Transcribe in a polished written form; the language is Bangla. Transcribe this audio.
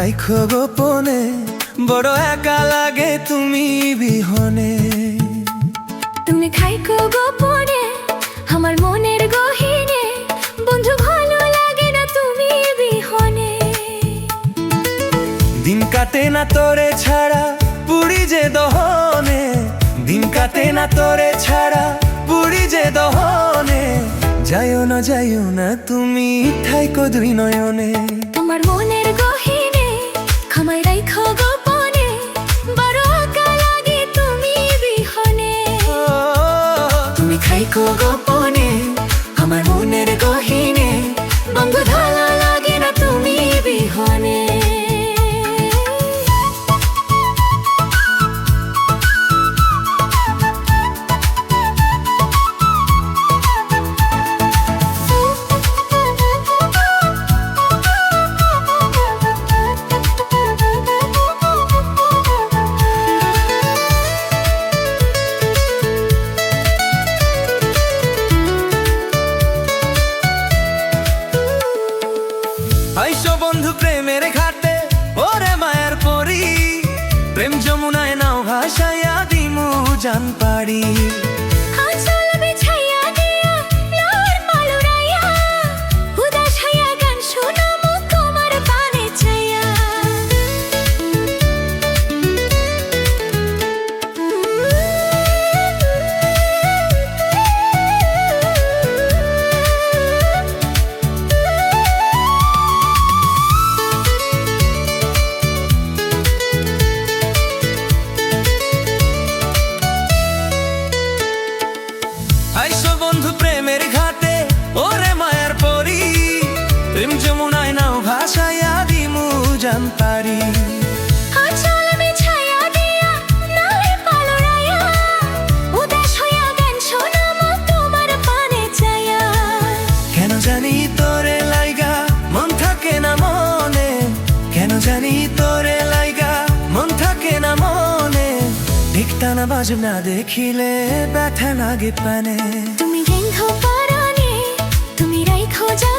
রাইখো গোপনে, বড় একা লাগে তুমি বিহনে। তুমি খাইকো গোপনে আমার মনের গহীনে, বন্ধু ভালো লাগে না তুমি বিহনে। দিন কাটে না তোরে ছাড়া পুরি যে দহনে, দিন কাটে না তোরে ছাড়া পুরি যে দহনে। যাইও না তুমি থাইকো দুই নয়নে। তোমার মনের গহীনে খামাই রাইখো গোপনে, বড় একা লাগে তুমি বিহনে। তুমি খাইকো গোপনে আমার মনের গহীনে, বন্ধু ভালো লাগে না তুমি বিহনে। আইসো বন্ধু প্রেমের ঘাটে, ওরে মায়ার পরি, প্রেম যমুনায় নাও ভাসাইয়া দিমু জান পাড়ি। আঁচল বিছাইয়া দিয়া লার পালুরাইয়া, উদাস হইয়া গান শোনামু তোমার পানে চাইয়া। আইসো বন্ধু প্রেমের ঘাটে, ওরে মায়ার পরি, প্রেম যমুনায় নাও ভাসাইয়া দিমু জান পাড়ি। আঁচল বিছাইয়া দিয়া লার পালুরাইয়া, উদাস হইয়া গান শোনামু তোমার পানে চাইয়া। কেন জানি তোরে লাইগা মন থাকে না মনে, কেন জানি তোরে লাইগা মন থাকে না মনে। ঠিকটা না বাজব না দেখিলে ব্যথা লাগে প্রাণে। তুমি গেন্ধ পারানে, তুমি রাইখো যা